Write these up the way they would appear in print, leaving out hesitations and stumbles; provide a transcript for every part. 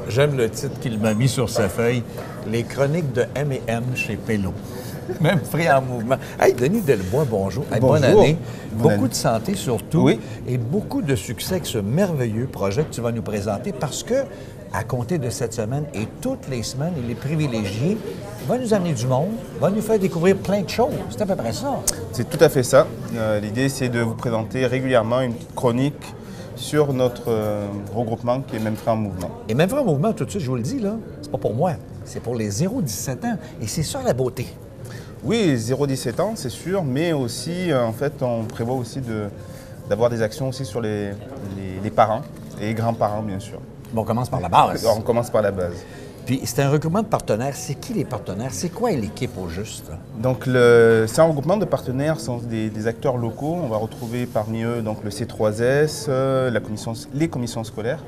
J'aime le titre qu'il m'a mis sur sa feuille, Les chroniques de M&M chez Pello. Même frais en mouvement. Hey, Denis Delbois, bonjour. Hey, Bonjour. bonne année. Bonne Beaucoup année. de santé surtout. Oui. Et beaucoup de succès avec ce merveilleux projet que tu vas nous présenter parce que, à compter de cette semaine et toutes les semaines, il est privilégié, va nous amener du monde, va nous faire découvrir plein de choses. C'est à peu près ça. C'est tout à fait ça. L'idée, c'est de vous présenter régulièrement une petite chronique sur notre regroupement qui est Même Frais en Mouvement. Et même Frais en mouvement, tout de suite, je vous le dis, là, c'est pas pour moi. C'est pour les 0-17 ans. Et c'est ça la beauté. Oui, 0-17 ans, c'est sûr, mais aussi, en fait, on prévoit aussi d'avoir des actions aussi sur les parents et les grands-parents, bien sûr. Bon, on commence par la base. Alors, on commence par la base. Puis c'est un regroupement de partenaires. C'est qui les partenaires? C'est quoi l'équipe au juste? Donc, c'est un regroupement de partenaires, ce sont des acteurs locaux. On va retrouver parmi eux donc, le C3S, les commissions scolaires,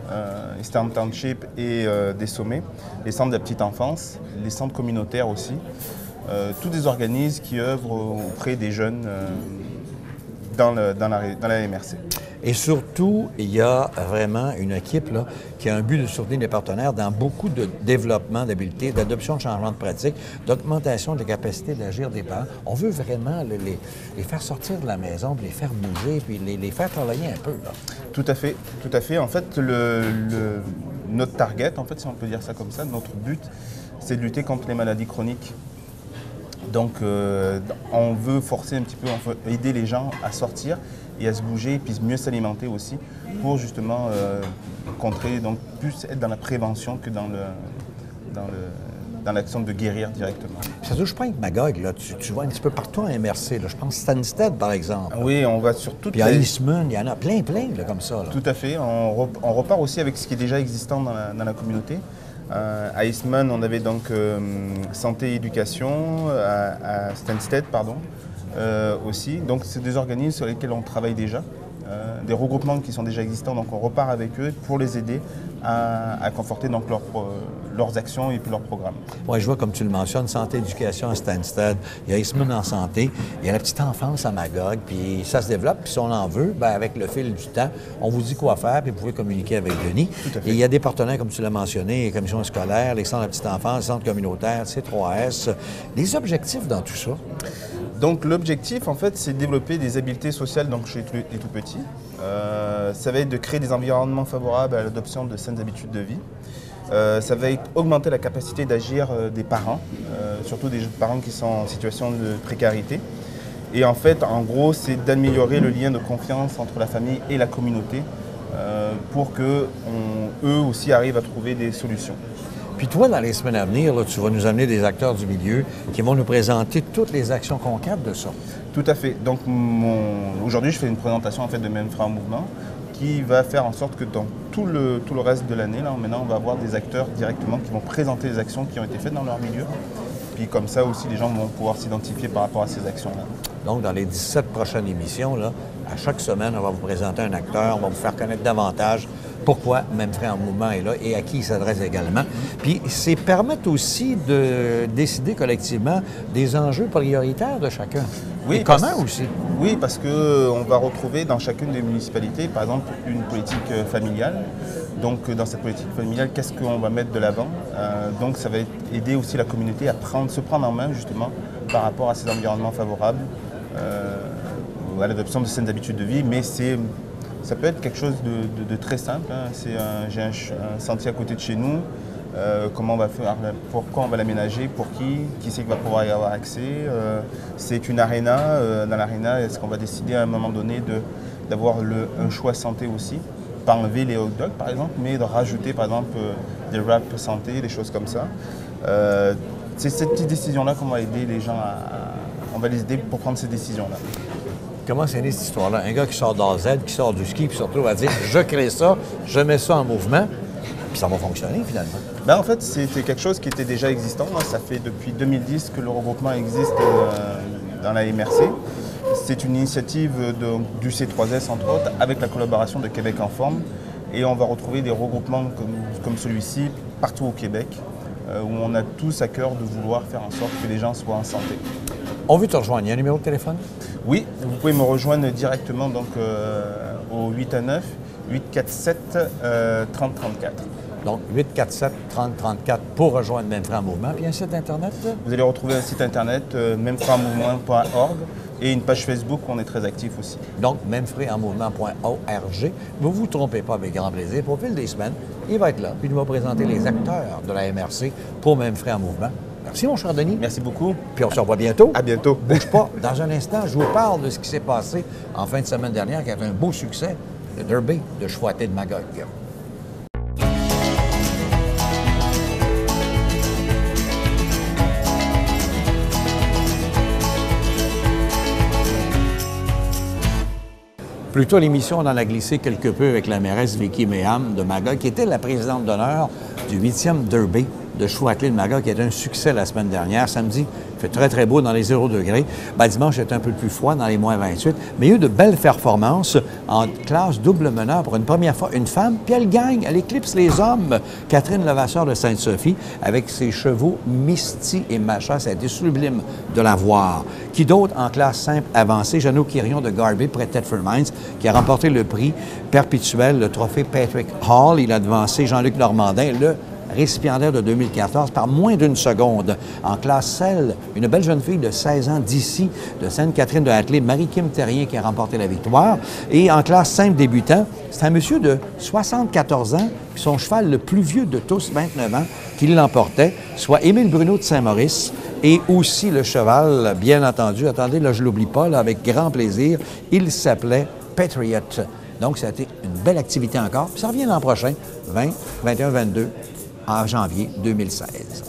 Eastern Township et des sommets, les centres de la petite enfance, les centres communautaires aussi. Tous des organismes qui œuvrent auprès des jeunes dans la MRC. Et surtout, il y a vraiment une équipe là, qui a un but de soutenir les partenaires dans beaucoup de développement d'habiletés, d'adoption de changements de pratiques, d'augmentation de la capacité d'agir des parents. On veut vraiment les faire sortir de la maison, puis les faire bouger, puis les faire travailler un peu. Là. Tout à fait, tout à fait. En fait, notre target, en fait, si on peut dire ça comme ça, notre but, c'est de lutter contre les maladies chroniques. Donc, on veut forcer un petit peu, on veut aider les gens à sortir et à se bouger, et puis mieux s'alimenter aussi, pour justement contrer, donc plus être dans la prévention que dans l'action de guérir directement. Ça touche pas avec Magog, là. Tu vois un petit peu partout en MRC. Là. Je pense Stansted, par exemple. Oui, on va sur toutes Puis à Eastman, il y en a plein, là, comme ça. Là. Tout à fait. On repart aussi avec ce qui est déjà existant dans la communauté. À Eastman, on avait donc santé et éducation, à Stansted, pardon, aussi. Donc c'est des organismes sur lesquels on travaille déjà, des regroupements qui sont déjà existants, donc on repart avec eux pour les aider à conforter donc leurs actions et puis leurs programmes. Oui, je vois, comme tu le mentionnes, santé, éducation à Stansted, il y a Eastman en santé, il y a la petite enfance à Magog, puis ça se développe, puis si on en veut, bien, avec le fil du temps, on vous dit quoi faire, puis vous pouvez communiquer avec Denis. Tout à fait. Et il y a des partenaires, comme tu l'as mentionné, les commissions scolaires, les centres de la petite enfance, les centres communautaires, C3S. Les objectifs dans tout ça? Donc l'objectif, en fait, c'est de développer des habiletés sociales donc, chez les tout petits. Ça va être de créer des environnements favorables à l'adoption de saines habitudes de vie. Ça va être augmenter la capacité d'agir des parents, surtout des parents qui sont en situation de précarité. Et en fait, en gros, c'est d'améliorer le lien de confiance entre la famille et la communauté pour qu'eux aussi arrivent à trouver des solutions. Puis toi, dans les semaines à venir, là, tu vas nous amener des acteurs du milieu qui vont nous présenter toutes les actions concrètes de ça. Tout à fait. Donc aujourd'hui, je fais une présentation en fait, de Même Frais en Mouvement qui va faire en sorte que dans tout le reste de l'année, là, maintenant, on va avoir des acteurs directement qui vont présenter les actions qui ont été faites dans leur milieu. Puis comme ça aussi, les gens vont pouvoir s'identifier par rapport à ces actions-là. Donc, dans les 17 prochaines émissions, là, à chaque semaine, on va vous présenter un acteur, on va vous faire connaître davantage pourquoi Même Frais en Mouvement est là et à qui il s'adresse également. Puis, c'est permettre aussi de décider collectivement des enjeux prioritaires de chacun. Oui, et comment aussi? Oui, parce qu'on va retrouver dans chacune des municipalités, par exemple, une politique familiale. Donc, dans cette politique familiale, qu'est-ce qu'on va mettre de l'avant? Donc, ça va aider aussi la communauté à se prendre en main, justement, par rapport à ces environnements favorables, à l'adoption de saines habitudes de vie. Mais ça peut être quelque chose de très simple. Hein. J'ai un sentier à côté de chez nous. Comment on va faire, pourquoi on va l'aménager, pour qui c'est qui va pouvoir y avoir accès. C'est une aréna. Dans l'aréna, est-ce qu'on va décider à un moment donné d'avoir un choix santé aussi? Pas enlever les hot dogs par exemple, mais de rajouter par exemple des wraps santé, des choses comme ça. C'est cette petite décision-là qu'on va aider les gens on va les aider pour prendre ces décisions-là. Comment c'est né cette histoire-là? Un gars qui sort d'AZ, qui sort du ski, puis surtout va dire « je crée ça, je mets ça en mouvement », puis ça va fonctionner finalement. Ben, en fait, c'était quelque chose qui était déjà existant. Ça fait depuis 2010 que le regroupement existe dans la MRC. C'est une initiative du C3S, entre autres, avec la collaboration de Québec en forme. Et on va retrouver des regroupements comme celui-ci partout au Québec, où on a tous à cœur de vouloir faire en sorte que les gens soient en santé. On veut te rejoindre. Il y a un numéro de téléphone? Oui, vous pouvez me rejoindre directement donc, au 819 847 3034. Donc, 847-3034 pour rejoindre Même Frais en Mouvement. Puis un site Internet? Vous allez retrouver un site Internet, memefreisenmouvement.org, et une page Facebook où on est très actif aussi. Donc, memefreisenmouvement.org. Vous ne vous trompez pas, avec grand plaisir. Au fil des semaines, il va être là, puis il va présenter les acteurs de la MRC pour Même Frais en Mouvement. Merci, mon cher Denis. Merci beaucoup. Puis on se revoit bientôt. À bientôt. Bouge pas. Dans un instant, je vous parle de ce qui s'est passé en fin de semaine dernière, qui avait un beau succès, le Derby de Chouaté de Magog. Plus tôt à l'émission, on en a glissé quelque peu avec la mairesse Vicky Méham de Magog, qui était la présidente d'honneur du 8e Derby de Chouaté de Magog, qui a été un succès la semaine dernière. Samedi, il fait très, très beau dans les 0 degrés. Dimanche, c'était un peu plus froid dans les moins 28. Mais il y a eu de belles performances en classe double meneur pour une première fois. Une femme, puis elle gagne, elle éclipse les hommes. Catherine Levasseur de Sainte-Sophie, avec ses chevaux Misty et Macha, ça a été sublime de la voir. Qui d'autre en classe simple avancée? Jeannot Quirion de Garby, près de Thetford Mines, qui a remporté le prix perpétuel, le trophée Patrick Hall. Il a devancé Jean-Luc Normandin, le récipiendaire de 2014, par moins d'une seconde. En classe selle, une belle jeune fille de 16 ans d'ici, de Sainte-Catherine de Hatley, Marie-Kim Terrien, qui a remporté la victoire. Et en classe simple débutant, c'est un monsieur de 74 ans, son cheval le plus vieux de tous, 29 ans, qui l'emportait, soit Émile Bruno de Saint-Maurice, et aussi le cheval, bien entendu, attendez, là je ne l'oublie pas, là, avec grand plaisir, il s'appelait Patriot. Donc, ça a été une belle activité encore. Puis ça revient l'an prochain, 20, 21, 22, en janvier 2016.